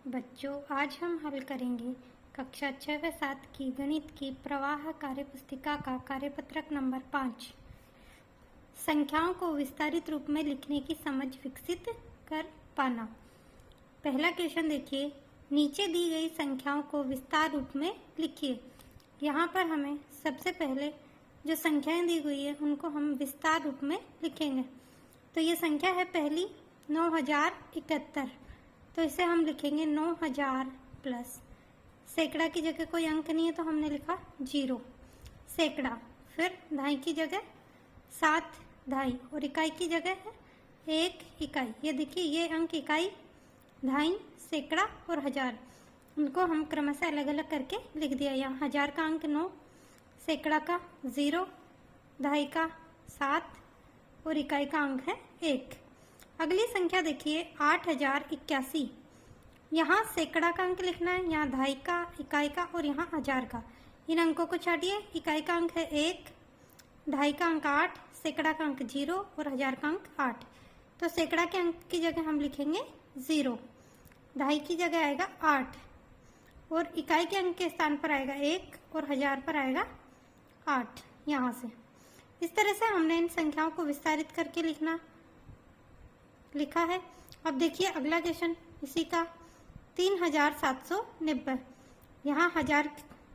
बच्चों, आज हम हल करेंगे कक्षा 6 व 7 की गणित की प्रवाह कार्यपुस्तिका का कार्यपत्रक नंबर 5। संख्याओं को विस्तारित रूप में लिखने की समझ विकसित कर पाना। पहला क्वेश्चन देखिए, नीचे दी गई संख्याओं को विस्तार रूप में लिखिए। यहाँ पर हमें सबसे पहले जो संख्याएं दी गई है उनको हम विस्तार रूप में लिखेंगे। तो ये संख्या है पहली 9071, तो इसे हम लिखेंगे 9000 प्लस सैकड़ा की जगह कोई अंक नहीं है तो हमने लिखा 0 सैकड़ा, फिर दहाई की जगह 7 दहाई और इकाई की जगह है 1 इकाई। ये देखिए, ये अंक इकाई, दहाई, सैकड़ा और हजार, उनको हम क्रमशः अलग अलग करके लिख दिया। यहाँ हजार का अंक 9, सैकड़ा का 0, दहाई का 7 और इकाई का अंक है 1। अगली संख्या देखिए 8081। यहाँ सैकड़ा का अंक लिखना है, यहाँ दहाई का, इकाई का और यहाँ हजार का। इन अंकों को छाटिए। इकाई का अंक है 1, दहाई का अंक 8, सैकड़ा का अंक 0 और हजार का अंक 8। तो सैकड़ा के अंक की जगह हम लिखेंगे 0, दहाई की जगह आएगा 8 और इकाई के अंक के स्थान पर आएगा 1 और हजार पर आएगा 8। यहाँ से इस तरह से हमने इन संख्याओं को विस्तारित करके लिखा है। अब देखिए अगला क्वेश्चन इसी का 3790। यहाँ हजार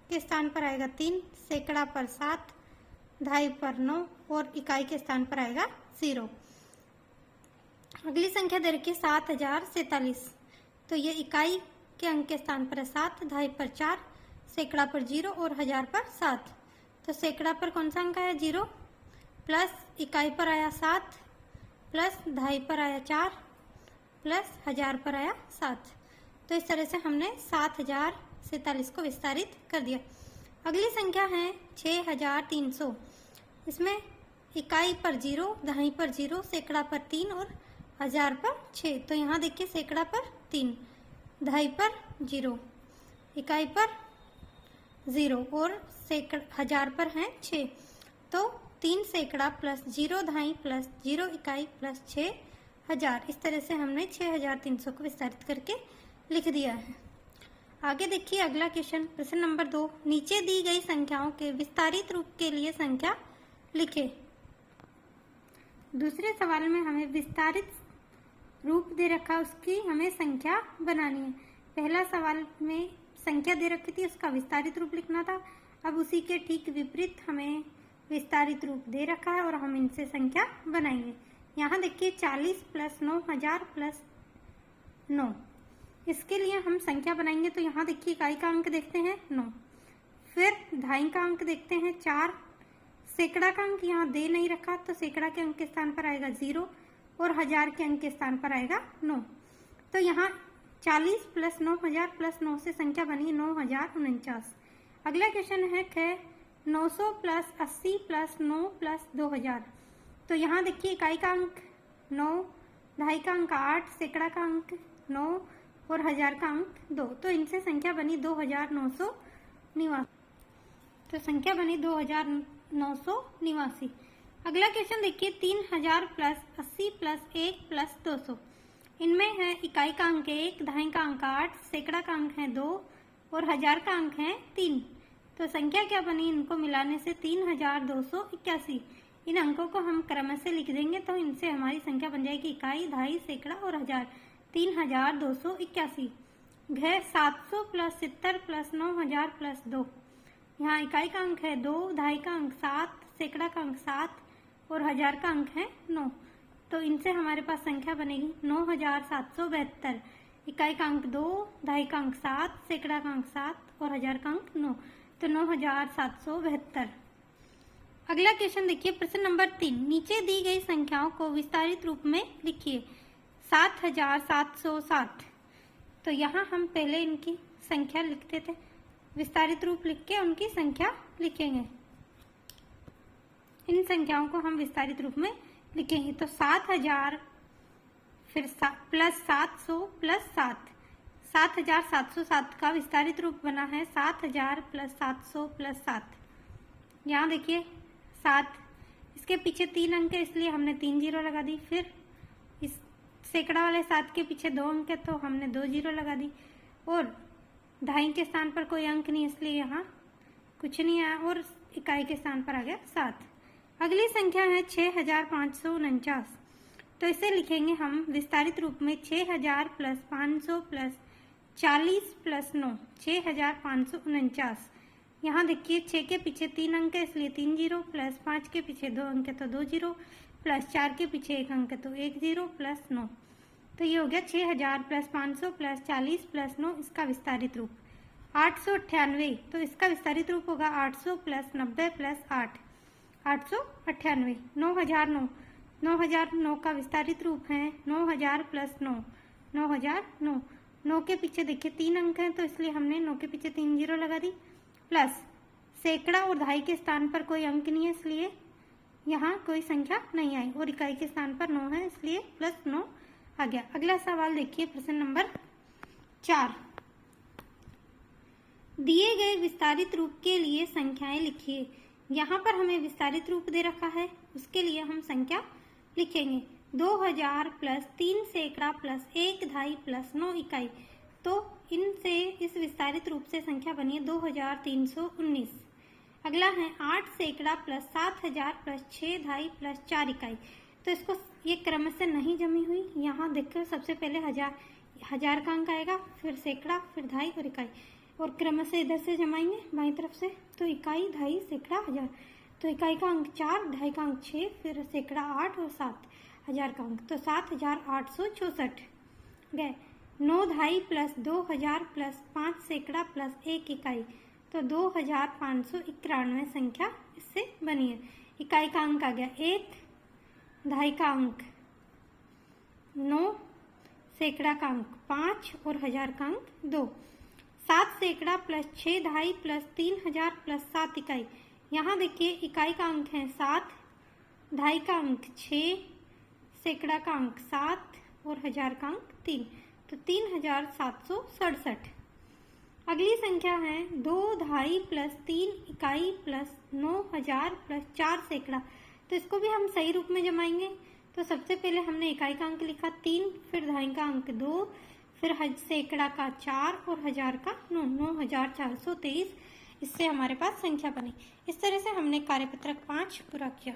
के स्थान पर आएगा 3, सैकड़ा पर 7, दहाई पर 9 और इकाई के स्थान पर आएगा 0। अगली संख्या दे रखी 7047। तो ये इकाई के अंक के स्थान पर है 7, दहाई पर 4, सैकड़ा पर 0 और हजार पर 7। तो सैकड़ा पर कौन सा अंक है 0, प्लस इकाई पर आया 7, प्लस दहाई पर आया 4, प्लस हजार पर आया 7। तो इस तरह से हमने 7047 को विस्तारित कर दिया। अगली संख्या है 6300। इसमें इकाई पर 0, दहाई पर 0, सैकड़ा पर 3 और हजार पर 6। तो यहाँ देखिए सैकड़ा पर 3, दहाई पर 0, इकाई पर 0 और हजार पर है 6। तो 3 सैकड़ा प्लस 0 दहाई प्लस 0 इकाई प्लस 6 हजार। इस तरह से हमने 6300 को विस्तारित करके लिख दिया है। आगे देखिए अगला क्वेश्चन, प्रश्न नंबर 2। नीचे दी गई संख्याओं के विस्तारित रूप के लिए संख्या लिखे। दूसरे सवाल में हमें विस्तारित रूप दे रखा, उसकी हमें संख्या बनानी है। पहला सवाल में संख्या दे रखी थी, उसका विस्तारित रूप लिखना था। अब उसी के ठीक विपरीत हमें विस्तारित रूप दे रखा है और हम इनसे संख्या बनाएंगे। यहाँ देखिए 40 प्लस 9000 प्लस 9। इसके लिए हम संख्या बनाएंगे। तो यहाँ देखिए इकाई का अंक देखते हैं 9, फिर दहाई का अंक देखते हैं 4, सैकड़ा का अंक यहाँ दे नहीं रखा तो सैकड़ा के अंक के स्थान पर आएगा 0 और हजार के अंक के स्थान पर आएगा 9। तो यहाँ 40 प्लस 9000 प्लस 9 से संख्या बनी 9049। अगला क्वेश्चन है 900 प्लस 80 प्लस 9 प्लस 2000। तो यहाँ देखिए इकाई का अंक 9, दहाई का अंक 8, सैकड़ा का अंक 9 और हजार का अंक 2। तो इनसे संख्या बनी 2989। तो संख्या बनी 2989। अगला क्वेश्चन देखिए 3000 प्लस 80 प्लस 1 प्लस 200। इनमें है इकाई का अंक 1, दहाई का अंक 8, सैकड़ा का अंक है 2 और हजार का अंक है 3। तो संख्या क्या बनी, इनको मिलाने से 3281। इन अंकों को हम क्रम से लिख देंगे तो इनसे हमारी संख्या बन जाएगी इकाई, दहाई, सैकड़ा और हजार, 3281। घ 700 प्लस 70 प्लस 9000 प्लस 2। यहाँ इकाई का अंक है 2, दहाई का अंक 7, सैकड़ा का अंक 7 और हजार का अंक है 9। तो इनसे हमारे पास संख्या बनेगी 9772। इकाई का अंक 2, दहाई का अंक 7, सैकड़ा का अंक 7 और हजार का अंक 9। तो 9772। अगला क्वेश्चन देखिए प्रश्न नंबर 3। नीचे दी गई संख्याओं को विस्तारित रूप में लिखिए। 7760। तो यहाँ हम पहले इनकी संख्या लिखते थे, विस्तारित रूप लिख के उनकी संख्या लिखेंगे। इन संख्याओं को हम विस्तारित रूप में लिखेंगे। तो 7000 फिर प्लस 700 प्लस 7, 7707 का विस्तारित रूप बना है 7000 प्लस 700 प्लस 7। यहाँ देखिए 7, इसके पीछे 3 अंक है इसलिए हमने 3 जीरो लगा दी। फिर इस सैकड़ा वाले 7 के पीछे 2 अंक है तो हमने 2 जीरो लगा दी। और ढाई के स्थान पर कोई अंक नहीं, इसलिए यहाँ कुछ नहीं आया और इकाई के स्थान पर आ गया 7। अगली संख्या है 6549। तो इसे लिखेंगे हम विस्तारित रूप में 6000 प्लस 500 प्लस 40 प्लस 9, 6549। यहाँ देखिए 6 के पीछे 3 अंक है, इसलिए 3 जीरो, प्लस 5 के पीछे 2 अंक है तो 2 जीरो, प्लस 4 के पीछे 1 अंक है तो 1 जीरो, प्लस 9। तो ये हो गया 6000 प्लस 500 प्लस 40 प्लस 9, इसका विस्तारित रूप। 898, तो इसका विस्तारित रूप होगा 800 प्लस 90 प्लस 8, 898। 9009, 9009 का विस्तारित रूप है 9000 प्लस 9, 9009। 9 के पीछे देखिए 3 अंक हैं, तो इसलिए हमने 9 के पीछे 3 जीरो लगा दी, प्लस सैकड़ा और ढाई के स्थान पर कोई अंक नहीं है, इसलिए यहाँ कोई संख्या नहीं आई, और इकाई के स्थान पर 9 है, इसलिए प्लस 9 आ गया। अगला सवाल देखिए, प्रश्न नंबर 4। दिए गए विस्तारित रूप के लिए संख्याएं लिखिए। यहाँ पर हमें विस्तारित रूप दे रखा है, उसके लिए हम संख्या लिखेंगे 2000 प्लस 3 सैकड़ा प्लस 1 ढाई प्लस 9 इकाई। तो इनसे इस विस्तारित रूप से संख्या बनी है 2319। अगला है 8 सैकड़ा प्लस 7000 प्लस 6 ढाई प्लस 4 इकाई। तो इसको ये क्रम से नहीं जमी हुई, यहाँ देखकर सबसे पहले हजार का अंक आएगा, फिर सैकड़ा, फिर ढाई और इकाई, और क्रम से इधर से जमाएंगे बाईं तरफ से। तो इकाई, ढाई, सैकड़ा, हजार। तो इकाई का अंक 4, ढाई का अंक 6, फिर सैकड़ा 8 और 7, हजार का अंक तो 7864 गए। 9 ढाई प्लस 2000 प्लस 5 सैकड़ा प्लस 1 इकाई, तो 2591 संख्या इससे बनी है। इकाई का अंक आ गया 1, ढाई का अंक 9, सैकड़ा का अंक 5 और हजार का अंक 2। 7 सैकड़ा प्लस 6 ढाई प्लस 3000 प्लस 7 इकाई। यहाँ देखिए इकाई का अंक है 7, ढाई का अंक 6, सैकड़ा का अंक 7 और हजार का अंक 3, तो 3767। अगली संख्या है 2 ढाई प्लस 3 इकाई प्लस 9000 प्लस 4 सैकड़ा। तो इसको भी हम सही रूप में जमाएंगे। तो सबसे पहले हमने इकाई का अंक लिखा 3, फिर ढाई का अंक 2, फिर सैकड़ा का 4 और हजार का 9, 9423। इससे हमारे पास संख्या बनी। इस तरह से हमने कार्यपत्रक 5 पूरा किया।